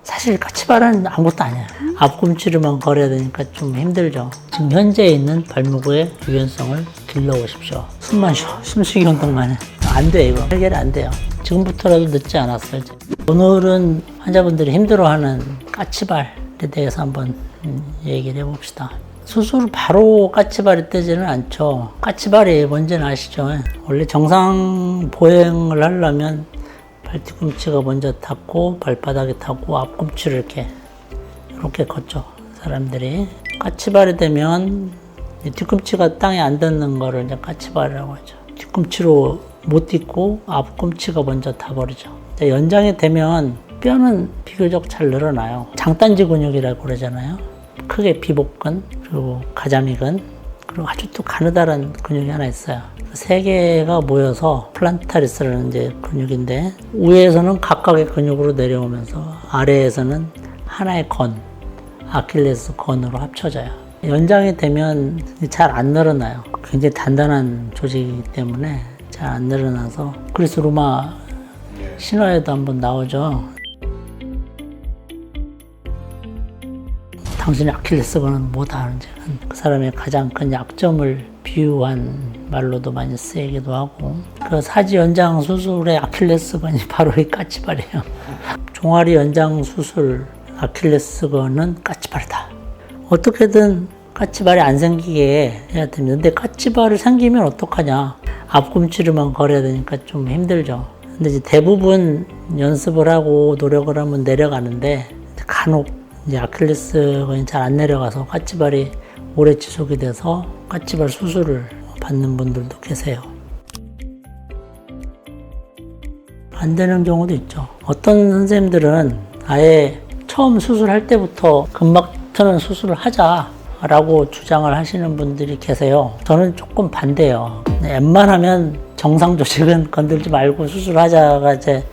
사실 까치발은 아무것도 아니에요. 앞꿈치로만 걸어야 되니까 좀 힘들죠. 지금 현재 있는 발목의 유연성을 길러오십시오. 숨만 쉬어. 숨쉬기 운동만 해. 안 돼, 이거. 해결이 안 돼요. 지금부터라도 늦지 않았어요. 오늘은 환자분들이 힘들어하는 까치발에 대해서 한번 얘기를 해봅시다. 수술 바로 까치발이 뜨지는 않죠. 까치발이 뭔지는 아시죠? 원래 정상 보행을 하려면 발뒤꿈치가 먼저 닿고 발바닥에 닿고 앞꿈치를 이렇게 걷죠. 사람들이. 까치발이 되면 뒤꿈치가 땅에 안 닿는 거를 이제 까치발이라고 하죠. 뒤꿈치로 못 딛고 앞꿈치가 먼저 닿아버리죠. 연장이 되면 뼈는 비교적 잘 늘어나요. 장단지 근육이라고 그러잖아요. 크게 비복근, 그리고 가자미근, 그리고 아주 또 가느다란 근육이 하나 있어요. 세 개가 모여서 플란타리스라는 이제 근육인데, 위에서는 각각의 근육으로 내려오면서 아래에서는 하나의 건, 아킬레스 건으로 합쳐져요. 연장이 되면 잘 안 늘어나요. 굉장히 단단한 조직이기 때문에 잘 안 늘어나서, 그리스 로마 신화에도 한번 나오죠. 당신의 아킬레스건은 뭐다 하는지, 그 사람의 가장 큰 약점을 비유한 말로도 많이 쓰이기도 하고, 그 사지 연장 수술의 아킬레스건이 바로 이 까치발이에요. 종아리 연장 수술 아킬레스건은 까치발이다. 어떻게든 까치발이 안 생기게 해야 됩니다. 근데 까치발이 생기면 어떡하냐. 앞꿈치로만 걸어야 되니까 좀 힘들죠. 근데 이제 대부분 연습을 하고 노력을 하면 내려가는데, 간혹 이제 아킬레스건이 잘 안 내려가서 까치발이 오래 지속이 돼서 까치발 수술을 받는 분들도 계세요. 안 되는 경우도 있죠. 어떤 선생님들은 아예 처음 수술할 때부터 근막 트는 수술을 하자라고 주장을 하시는 분들이 계세요. 저는 조금 반대예요. 웬만하면 정상 조직은 건들지 말고 수술하자가 제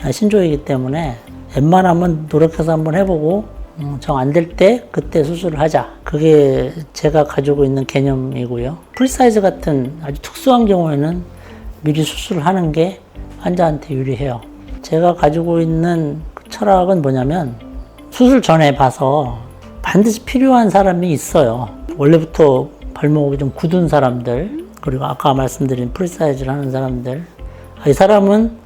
신조이기 때문에, 웬만하면 노력해서 한번 해보고 정 안 될 때 그때 수술을 하자. 그게 제가 가지고 있는 개념이고요. 프리사이즈 같은 아주 특수한 경우에는 미리 수술을 하는 게 환자한테 유리해요. 제가 가지고 있는 철학은 뭐냐면, 수술 전에 봐서 반드시 필요한 사람이 있어요. 원래부터 발목이 좀 굳은 사람들, 그리고 아까 말씀드린 프리사이즈를 하는 사람들, 이 사람은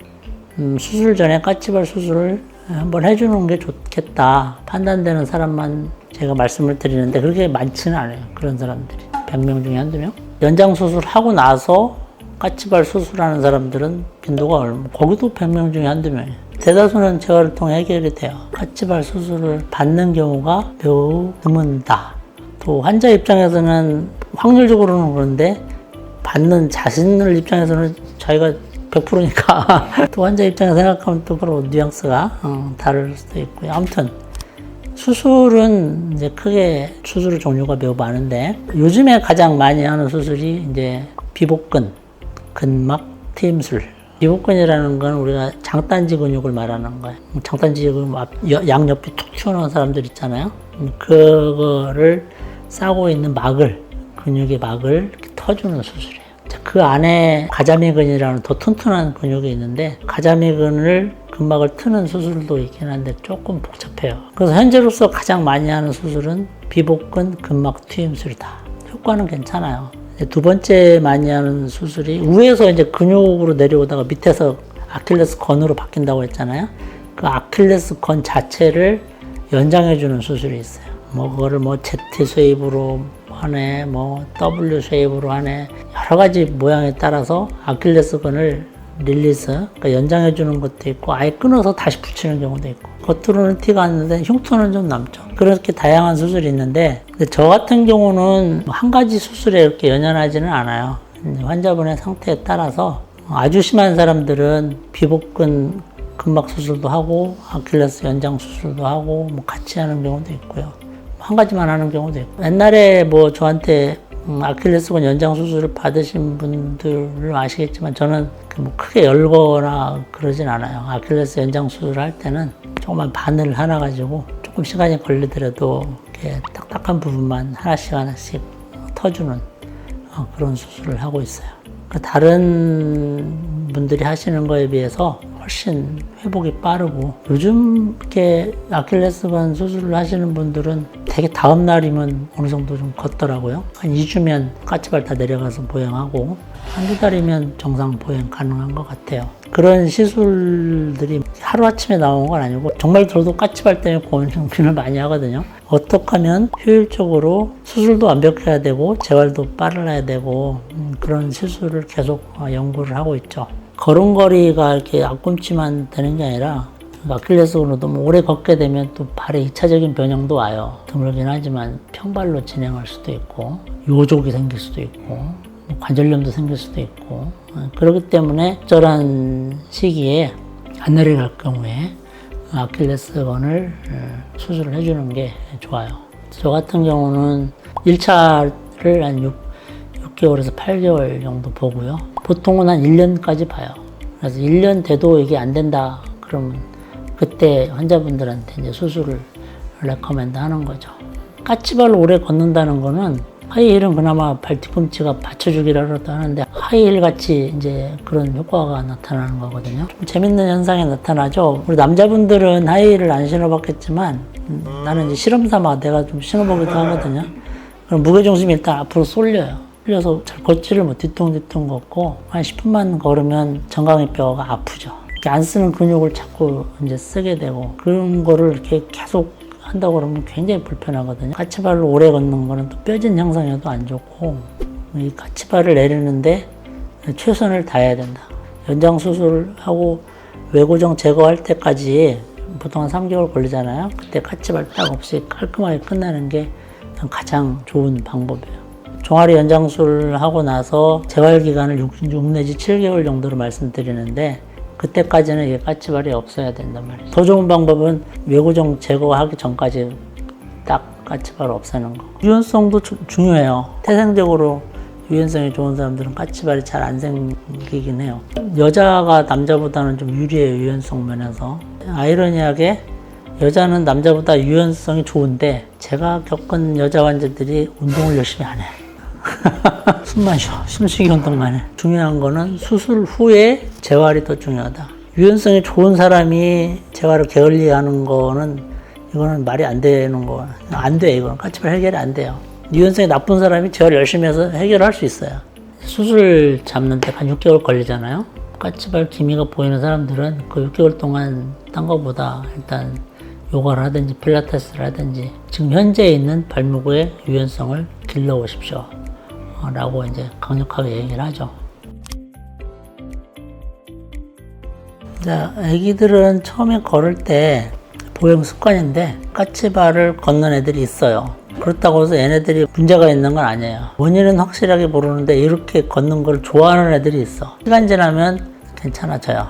수술 전에 까치발 수술을 한번 해주는 게 좋겠다 판단되는 사람만 제가 말씀을 드리는데, 그렇게 많지는 않아요. 그런 사람들이 100명 중에 한두 명. 연장 수술하고 나서 까치발 수술하는 사람들은 빈도가 거기도 100명 중에 한두 명이에요. 대다수는 재활을 통해 해결이 돼요. 까치발 수술을 받는 경우가 매우 드문다. 또 환자 입장에서는 확률적으로는 그런데, 받는 자신을 입장에서는 자기가 100%니까 또 환자 입장에서 생각하면 또 그런 뉘앙스가 다를 수도 있고요. 아무튼 수술은 이제 크게 수술 종류가 매우 많은데, 요즘에 가장 많이 하는 수술이 이제 비복근 근막 트임술. 비복근이라는 건 우리가 장단지 근육을 말하는 거예요. 장단지 근육 양옆이 툭 튀어나온 사람들 있잖아요. 그거를 싸고 있는 근육의 막을 이렇게 터주는 수술이에요. 그 안에 가자미근이라는 더 튼튼한 근육이 있는데, 가자미근을 근막을 트는 수술도 있긴 한데 조금 복잡해요. 그래서 현재로서 가장 많이 하는 수술은 비복근 근막 트임술이다. 효과는 괜찮아요. 두 번째 많이 하는 수술이, 위에서 이제 근육으로 내려오다가 밑에서 아킬레스 건으로 바뀐다고 했잖아요. 그 아킬레스 건 자체를 연장해주는 수술이 있어요. 그거를 Z 쉐입으로 하네, W 쉐입으로 하네, 여러 가지 모양에 따라서 아킬레스건을 릴리스, 그러니까 연장해주는 것도 있고, 아예 끊어서 다시 붙이는 경우도 있고, 겉으로는 티가 안 나는데 흉터는 좀 남죠. 그렇게 다양한 수술이 있는데, 근데 저 같은 경우는 한 가지 수술에 이렇게 연연하지는 않아요. 환자분의 상태에 따라서 아주 심한 사람들은 비복근 근막 수술도 하고 아킬레스 연장 수술도 하고 같이 하는 경우도 있고요. 한 가지만 하는 경우도 있고, 옛날에 저한테 아킬레스건 연장 수술을 받으신 분들은 아시겠지만, 저는 크게 열거나 그러진 않아요. 아킬레스 연장 수술을 할 때는 조그만 바늘 하나 가지고 조금 시간이 걸리더라도 이렇게 딱딱한 부분만 하나씩 터주는 그런 수술을 하고 있어요. 다른 분들이 하시는 거에 비해서 훨씬 회복이 빠르고, 요즘 이렇게 아킬레스건 수술을 하시는 분들은 되게 다음 날이면 어느 정도 좀 걷더라고요. 한 2주면 까치발 다 내려가서 보행하고 한두 달이면 정상 보행 가능한 것 같아요. 그런 시술들이 하루아침에 나온 건 아니고, 정말 저도 까치발 때문에 고민을 많이 하거든요. 어떻게 하면 효율적으로 수술도 완벽해야 되고 재활도 빨라야 되고, 그런 시술을 계속 연구를 하고 있죠. 걸음걸이가 이렇게 앞꿈치만 되는 게 아니라 아킬레스건으로 너무 오래 걷게 되면 또 발에 2차적인 변형도 와요. 드물긴 하지만 평발로 진행할 수도 있고, 요족이 생길 수도 있고, 관절염도 생길 수도 있고, 그렇기 때문에 적절한 시기에 안 내려갈 경우에 아킬레스건을 수술을 해주는 게 좋아요. 저 같은 경우는 1차를 한 6개월에서 8개월 정도 보고요. 보통은 한 1년까지 봐요. 그래서 1년 돼도 이게 안 된다 그러면 그때 환자분들한테 이제 수술을 레커멘드 하는 거죠. 까치발로 오래 걷는다는 거는, 하이힐은 그나마 발 뒤꿈치가 받쳐주기라도 하는데 하이힐 같이 이제 그런 효과가 나타나는 거거든요. 좀 재밌는 현상이 나타나죠. 우리 남자분들은 하이힐을 안 신어봤겠지만 나는 이제 실험 삼아 내가 좀 신어보기도 하거든요. 그럼 무게중심이 일단 앞으로 쏠려요. 쏠려서 잘 걷지를 못 뒤뚱뒤뚱 걷고 한 10분만 걸으면 정강이뼈가 아프죠. 안 쓰는 근육을 자꾸 이제 쓰게 되고, 그런 거를 이렇게 계속 한다고 그러면 굉장히 불편하거든요. 까치발로 오래 걷는 거는 또 뼈진 형성에도 안 좋고, 이 까치발을 내리는데 최선을 다해야 된다. 연장 수술하고 외고정 제거할 때까지 보통 한 3개월 걸리잖아요. 그때 까치발 딱 없이 깔끔하게 끝나는 게 가장 좋은 방법이에요. 종아리 연장술을 하고 나서 재활 기간을 6 내지 7개월 정도로 말씀드리는데, 그때까지는 이게 까치발이 없어야 된단 말이에요. 더 좋은 방법은 외고정 제거하기 전까지 딱 까치발을 없애는 거. 유연성도 중요해요. 태생적으로 유연성이 좋은 사람들은 까치발이 잘 안 생기긴 해요. 여자가 남자보다는 좀 유리해요, 유연성 면에서. 아이러니하게 여자는 남자보다 유연성이 좋은데, 제가 겪은 여자 환자들이 운동을 열심히 안 해요. 숨만 쉬어. 숨쉬기 운동만 해. 중요한 거는 수술 후에 재활이 더 중요하다. 유연성이 좋은 사람이 재활을 게을리하는 거는, 이거는 말이 안 되는 거. 안 돼, 이거는. 까치발 해결이 안 돼요. 유연성이 나쁜 사람이 재활 열심히 해서 해결할 수 있어요. 수술 잡는 데 한 6개월 걸리잖아요. 까치발 기미가 보이는 사람들은 그 6개월 동안 딴 거보다 일단 요가를 하든지 필라테스를 하든지 지금 현재 있는 발목의 유연성을 길러오십시오 라고 이제 강력하게 얘기를 하죠. 자, 애기들은 처음에 걸을 때 보행 습관인데 까치발을 걷는 애들이 있어요. 그렇다고 해서 얘네들이 문제가 있는 건 아니에요. 원인은 확실하게 모르는데 이렇게 걷는 걸 좋아하는 애들이 있어. 시간 지나면 괜찮아져요.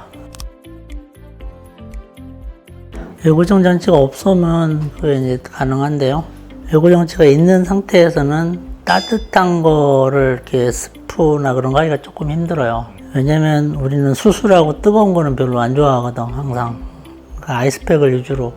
외고정 장치가 없으면 그게 이제 가능한데요. 외고정 장치가 있는 상태에서는 따뜻한 거를 이렇게 스프나 그런 거 하기가 조금 힘들어요. 왜냐면 우리는 수술하고 뜨거운 거는 별로 안 좋아하거든, 항상. 그러니까 아이스팩을 위주로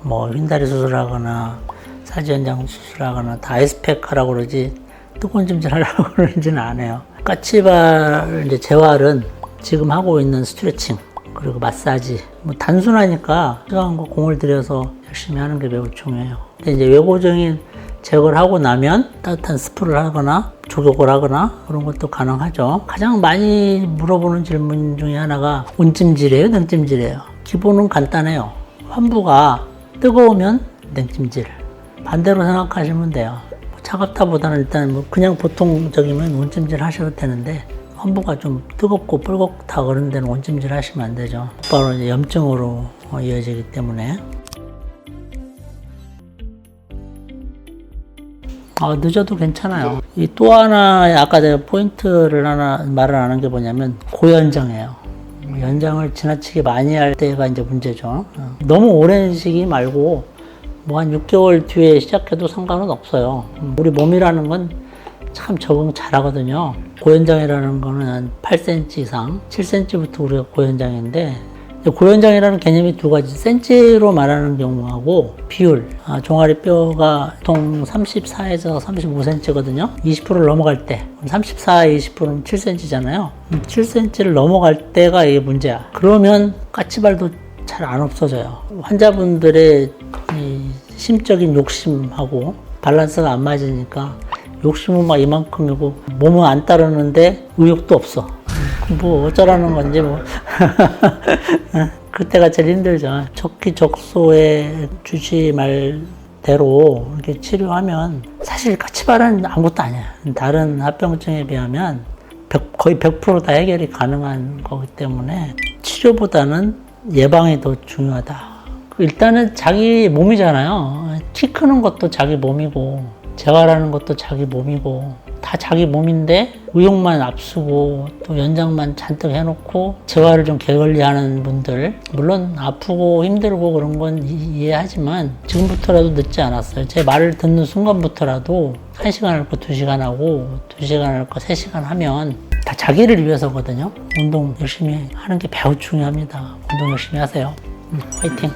뭐 휜다리 수술하거나 사지 연장 수술하거나 다 아이스팩 하라고 그러지 뜨거운 찜질 하라고 그러지는 않아요. 까치발 이제 재활은 지금 하고 있는 스트레칭 그리고 마사지 뭐 단순하니까 시간과 공을 들여서 열심히 하는 게 매우 중요해요. 근데 이제 외고정인 제거를 하고 나면 따뜻한 스프를 하거나 족욕을 하거나 그런 것도 가능하죠. 가장 많이 물어보는 질문 중에 하나가 온찜질이에요, 냉찜질이에요? 기본은 간단해요. 환부가 뜨거우면 냉찜질, 반대로 생각하시면 돼요. 차갑다보다는 일단 뭐 그냥 보통적이면 온찜질 하셔도 되는데, 환부가 좀 뜨겁고 뻘겋다 그런 데는 온찜질 하시면 안 되죠. 바로 이제 염증으로 이어지기 때문에. 늦어도 괜찮아요. 이 또 하나 아까 제가 포인트를 하나 말을 안 한 게 뭐냐면 고연장이에요. 연장을 지나치게 많이 할 때가 이제 문제죠. 너무 오랜 시기 말고 뭐 한 6개월 뒤에 시작해도 상관은 없어요. 우리 몸이라는 건 참 적응 잘하거든요. 고연장이라는 거는 한 8cm 이상, 7cm부터 우리가 고연장인데 고연장이라는 개념이 두 가지. 센치로 말하는 경우하고 비율. 종아리 뼈가 보통 34에서 35cm거든요. 20%를 넘어갈 때. 34, 20%는 7cm잖아요. 7cm를 넘어갈 때가 이게 문제야. 그러면 까치발도 잘 안 없어져요. 환자분들의 이 심적인 욕심하고 밸런스가 안 맞으니까 욕심은 막 이만큼이고 몸은 안 따르는데 의욕도 없어. 뭐 어쩌라는 건지 뭐 그때가 제일 힘들죠. 적기적소에 주치 말대로 이렇게 치료하면 사실 까치발은 아무것도 아니야. 다른 합병증에 비하면 거의 100% 다 해결이 가능한 거기 때문에 치료보다는 예방이 더 중요하다. 일단은 자기 몸이잖아요. 키 크는 것도 자기 몸이고 재활하는 것도 자기 몸이고 다 자기 몸인데 의욕만 앞서고 또 연장만 잔뜩 해놓고 재활을 좀 게을리하는 분들, 물론 아프고 힘들고 그런 건 이해하지만 지금부터라도 늦지 않았어요. 제 말을 듣는 순간부터라도 1시간 할 거 2시간 하고 2시간 할 거 3시간 하면 다 자기를 위해서거든요. 운동 열심히 하는 게 매우 중요합니다. 운동 열심히 하세요. 화이팅!